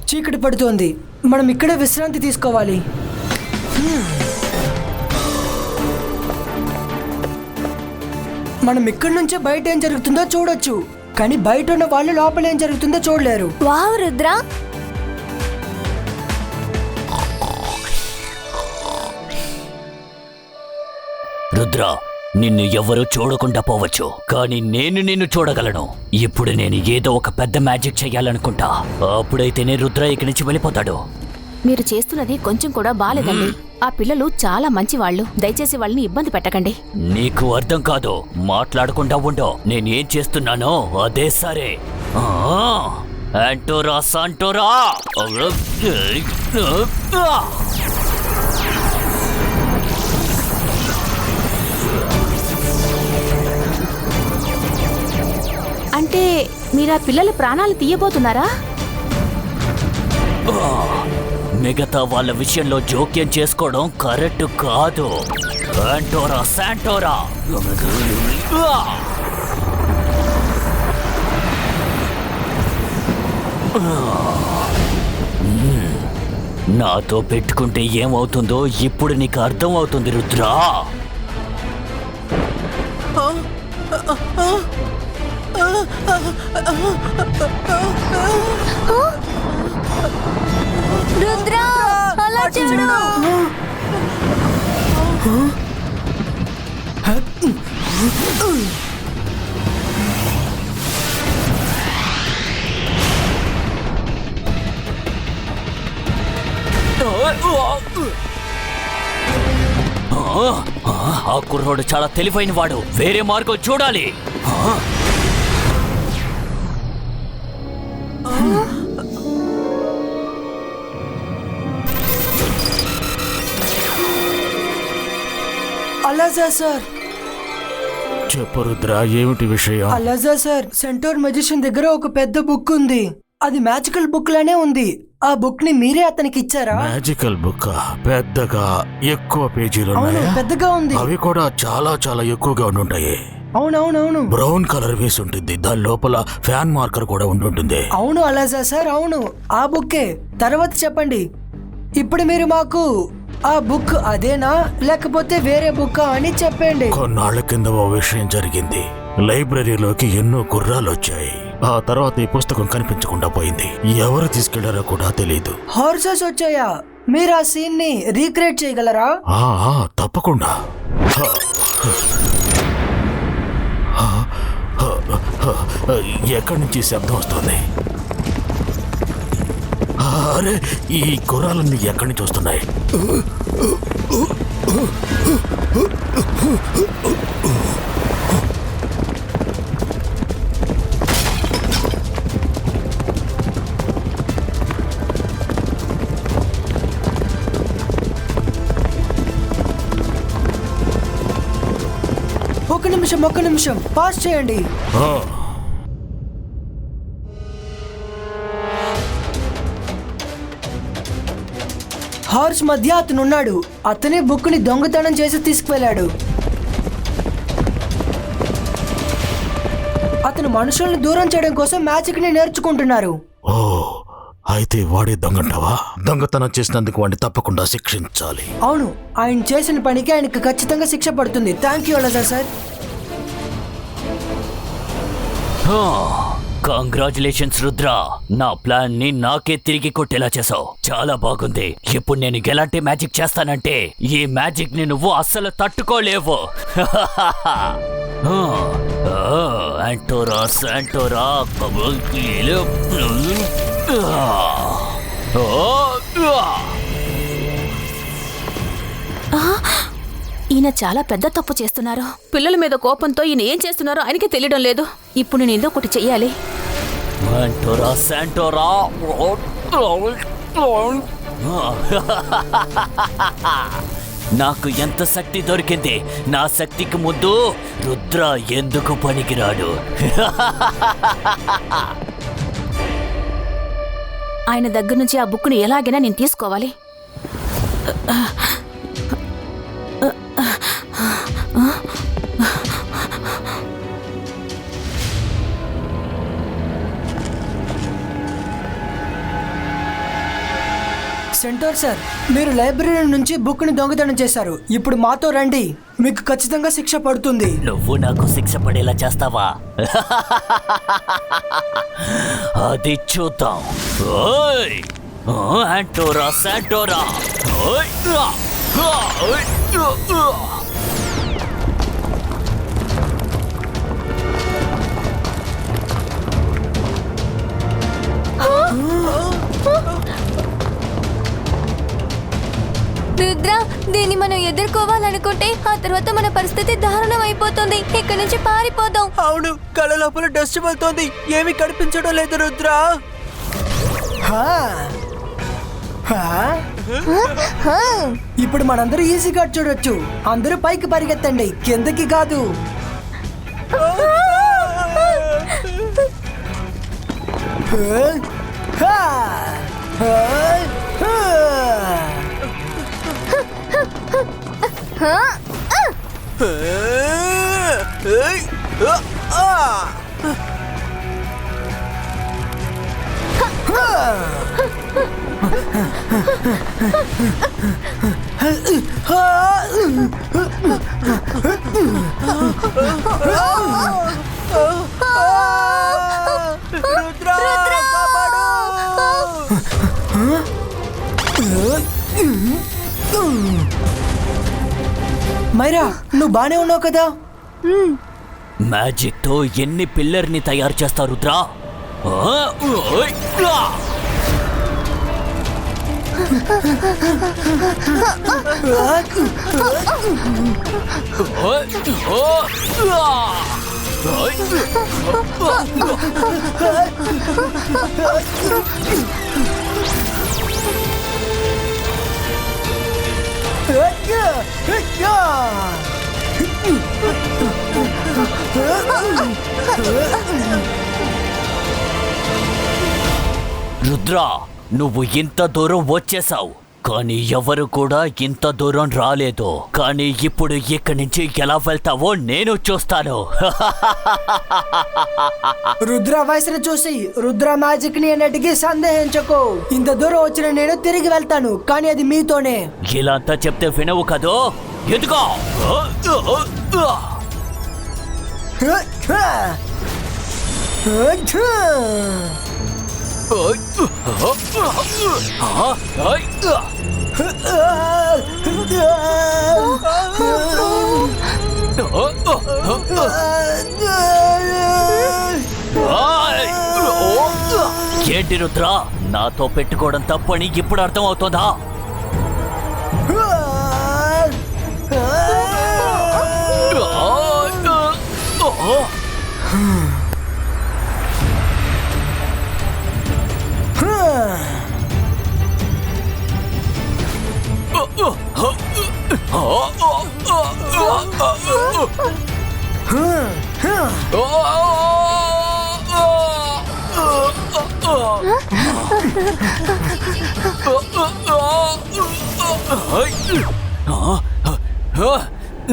చీకటి పడుతోంది, మనం ఇక్కడే విశ్రాంతి తీసుకోవాలి. మనం ఇక్కడి నుంచే బయట ఏం జరుగుతుందో చూడొచ్చు, కానీ బయట ఉన్న వాళ్ళు లోపల ఏం జరుగుతుందో చూడలేరు. వావ్ రుద్ర, రుద్ర, నిన్ను ఎవరూ చూడకుండా పోవచ్చు, కానీ నేను నిన్ను చూడగలను. ఇప్పుడు నేను ఏదో ఒక పెద్ద మ్యాజిక్ చెయ్యాలనుకుంటా. అప్పుడైతేనే రుద్ర ఇక్కడి నుంచి వెళ్ళిపోతాడు. మీరు చేస్తున్నది కొంచెం కూడా బాలేదండి. ఆ పిల్లలు చాలా మంచి వాళ్ళు, దయచేసి వాళ్ళని ఇబ్బంది పెట్టకండి. నీకు అర్థం కాదు, మాట్లాడకుండా ఉండో. నేనేం చేస్తున్నానో అదే సరే. యాంటోరా సాంటోరా. అంటే మీరు ఆ పిల్లల ప్రాణాలు తీయబోతున్నారా? మిగతా వాళ్ళ విషయంలో జోక్యం చేసుకోవడం కరెక్ట్ కాదు. యాంటోరా శాంటోరా. నాతో పెట్టుకుంటే ఏమవుతుందో ఇప్పుడు నీకు అర్థం అవుతుంది రుద్రా. రుద్ర, అలా చూడు. ఆ కుర్రోడు చాలా తెలివైన వాడు, వేరే మార్గం చూడాలి. అలాజా సార్. చెప్పు రుద్ర, ఏమిటి విషయం? అలాజా సార్, సెంటోర్ మెజిషియన్ దగ్గర ఒక పెద్ద బుక్ ఉంది. అది మ్యాజికల్ బుక్ లానే ఉంది. ఆ బుక్ ని మీరే అతనికి ఇచ్చారా? మ్యాజికల్ బుక్ పెద్దగా ఎక్కువ పేజీలు అవును, పెద్దగా ఉంది. అవి కూడా చాలా చాలా ఎక్కువగా ఉండుంటాయి. అవునవునవును. బ్రౌన్ కలర్ వేసి ఉంటుంది, దాని లోపల ఫ్యాన్ మార్కర్ కూడా ఉండుంటుంది. అవును అలాజా సార్, అవును ఆ బుక్కే. తర్వాత చెప్పండి, ఇప్పుడు మీరు మాకు ఆ బుక్ అదేనా లేకపోతే వేరే బుక్కా అని చెప్పండి. కొన్నాళ్ల కింద ఓ విషయం జరిగింది. లైబ్రరీలోకి ఎన్నో గుర్రాలు వచ్చాయి. ఆ తర్వాత ఈ పుస్తకం కనిపించకుండా పోయింది. ఎవరు తీసుకెళ్లారో కూడా తెలియదు. హార్సెస్ వచ్చాయా? మీరు ఆ సీన్ ని రీక్రియేట్ చేయగలరా? తప్పకుండా. ఎక్కడి నుంచి శబ్దం వస్తుంది? అరే, ఈ గుర్రాలన్నీ ఎక్కడి నుంచి వస్తున్నాయి? ఒక్క నిమిషం పాస్ చేయండి. హార్స్ మధ్య అతనున్నాడు. అతనే బుక్ ని దొంగతనం చేసి తీసుకువెళ్ళాడు. అతను మనుషుల్ని దూరం చేయడం కోసం మ్యాజిక్ ని నేర్చుకుంటున్నారు. ఓ, అయితే వాడే దొంగంటావా? దొంగతనం చేసినందుకు వాడిని తప్పకుండా శిక్షించాలి. అవును, ఆయన చేసిన పనికి ఆయనకు ఖచ్చితంగా శిక్ష పడుతుంది. థ్యాంక్ యూ అలాజా సార్. కంగ్రాచులేషన్స్ రుద్ర, నా ప్లాన్ ని నాకే తిరిగి కొట్టేలా చేసావు. చాలా బాగుంది. ఇప్పుడు నేను ఎలాంటి మ్యాజిక్ చేస్తానంటే ఈ మ్యాజిక్ ని నువ్వు అస్సలు తట్టుకోలేవు. యాంటోరా శాంటోరా. ఈయన చాలా పెద్ద తప్పు చేస్తున్నారు. పిల్లల మీద కోపంతో ఈయన ఏం చేస్తున్నారో ఆయనకే తెలియడం లేదు. ఇప్పుడు నేను ఏదో ఒకటి చెయ్యాలి. యాంటోరా శాంటోరా. నాకు ఎంత శక్తి దొరికింది. నా శక్తికి ముందు రుద్ర ఎందుకు పనికిరాడు? ఆయన దగ్గర నుంచి ఆ బుక్ని ఎలాగైనా నేను తీసుకోవాలి. చూద్దాం సార్. మీరు లైబ్రరీ నుంచి బుక్ని దొంగతనం చేశారు. ఇప్పుడు మాతో రండి, మీకు ఖచ్చితంగా శిక్ష పడుతుంది. నువ్వు నాకు శిక్ష పడేలా చేస్తావా? అది చూద్దాం. ఓయ్! యాంటోరా శాంటోరా! ఓయ్! ఓయ్! రుద్ర, దీన్ని మనం ఎదుర్కోవాలనుకుంటే ఆ తర్వాత మన పరిస్థితి దారుణం అయిపోతుంది. ఇక్కడి నుంచి పారిపోదాం. అవును, కళ్ళ లోపల డస్ట్ వెళ్తోంది, ఏమీ కనిపించడం లేదు రుద్ర. హా. హా? ఇప్పుడు మనందరూ ఈజీగా చూడొచ్చు. అందరూ పైకి పరిగెత్తండి, కిందకి కాదు. హా. హా. హా. మైరా, నువ్వు బానే ఉన్నావు కదా? మ్యాజిక్ తో ఎన్ని పిల్లర్ని తయారు చేస్తారు రుద్రా? రుద్రా, నువ్వు ఇంత దూరం వచ్చేసావు, కానీ ఎవరు కూడా ఇంత దూరం రాలేదు. కానీ ఇప్పుడు ఇక్కడి నుంచి ఎలా వెళ్తావో నేను చూస్తాను. రుద్ర వయసును చూసి రుద్ర మ్యాజిక్ ని అన్నిటికీ సందేహించకు. ఇంత దూరం వచ్చిన నేను తిరిగి వెళ్తాను, కానీ అది మీతోనే. ఇలా అంతా చెప్తే వినవు కదో? ఎదుగో! ఏంటి రుద్రా, నాతో పెట్టుకోవడం తప్పని ఇప్పుడు అర్థం అవుతుందా?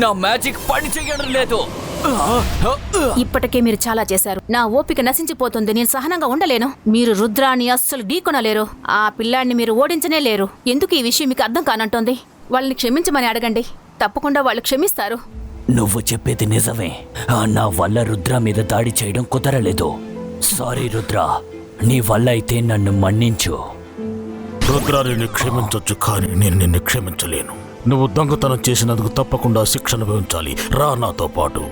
నా మ్యాజిక్ పని చేయడం లేదు. ఇప్పటికే మీరు చాలా చేశారు. నా ఓపిక నశించిపోతుంది. నేను సహనంగా ఉండలేను. మీరు రుద్రాన్ని అస్సలు ఢీకొనలేరు. ఆ పిల్లాడిని మీరు ఓడించనే లేరు. ఎందుకు ఈ విషయం మీకు అర్థం కానంటోంది? వాళ్ళని క్షమించమని అడగండి, తప్పకుండా వాళ్ళు క్షమిస్తారు. నువ్వు చెప్పేది నిజమే. నా వల్ల రుద్ర మీద దాడి చేయడం కుదరలేదు. సారీ రుద్ర, నీ వల్ల అయితే నన్ను మన్నించు. రుద్ర, నిన్ను క్షమించొచ్చు, కానీ నేను నిన్ను క్షమించలేను. నువ్వు దొంగతనం చేసినందుకు తప్పకుండా శిక్ష అనుభవించాలి. రా నాతో పాటు.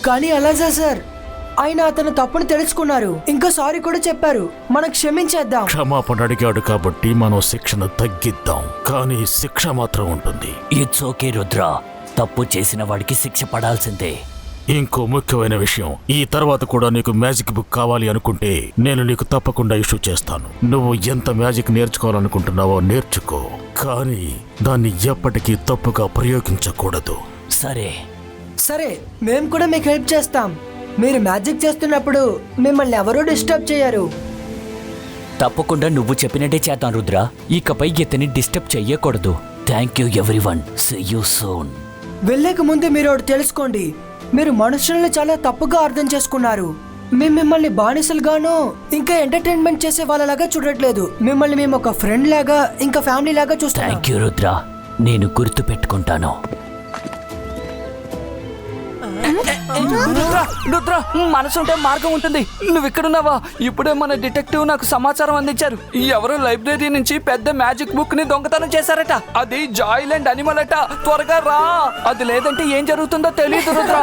కానీ అలాజా సార్, ఆయన అతను తప్పును తెలుసుకున్నారు, ఇంకా సారీ కూడా చెప్పారు. మనం క్షమించేద్దాం. క్షమాపణ అడిగాడు కాబట్టి మనం శిక్షను తగ్గిద్దాం, కానీ శిక్ష మాత్రం ఉంటుంది. ఇట్స్ ఓకే రుద్ర, తప్పు చేసిన వాడికి శిక్ష పడాల్సిందే. ఇంకో ముఖ్యమైన విషయం, ఈ తర్వాత కూడా నీకు మ్యాజిక్ బుక్ కావాలి అనుకుంటే నేను నీకు తప్పకుండా ఇష్యూ చేస్తాను. నువ్వు ఎంత మ్యాజిక్ నేర్చుకోవాలనుకుంటున్నావో నేర్చుకో, కానీ దాన్ని ఎప్పటికీ తప్పుగా ప్రయోగించకూడదు. సరే సరే, మేము కూడా మీకు హెల్ప్ చేస్తాం. మీరు మ్యాజిక్ చేస్తున్నప్పుడు మిమ్మల్ని ఎవరూ డిస్టర్బ్ చేయరు. తప్పకుండా నువ్వు చెప్పినట్టే చేద్దాం రుద్ర. ఇకపై ఇతని డిస్టర్బ్ చెయ్యకూడదు. Thank you everyone. See you soon. వెళ్ళక ముందు మీరు ఒకటి తెలుసుకోండి, మీరు మనుషుల్ని చాలా తప్పుగా అర్థం చేసుకున్నారు. మేము మిమ్మల్ని బానిసలుగాను ఇంకా ఎంటర్టైన్మెంట్ చేసే వాళ్ళలాగా చూడట్లేదు. మిమ్మల్ని మేము ఒక ఫ్రెండ్ లాగా ఇంకా ఫ్యామిలీ లాగా చూస్తున్నాం. థ్యాంక్ యూ రుద్ర, నేను గుర్తు పెట్టుకుంటాను. రుద్ర, మనసుంటే మార్గం ఉంటుంది. నువ్వు ఇక్కడున్నావా? ఇప్పుడే మన డిటెక్టివ్ నాకు సమాచారం అందించారు. ఎవరు లైబ్రరీ నుంచి పెద్ద మ్యాజిక్ బుక్ ని దొంగతనం చేశారట. అది జాయిలాండ్ అనిమల్ అట. త్వరగా రా, అది లేదంటే ఏం జరుగుతుందో తెలియదు రుద్ర.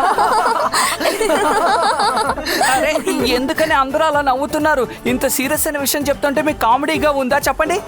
అరే, ఎందుకని అందరూ అలా నవ్వుతున్నారు? ఇంత సీరియస్ అయిన విషయం చెప్తుంటే మీకు కామెడీగా ఉందా చెప్పండి.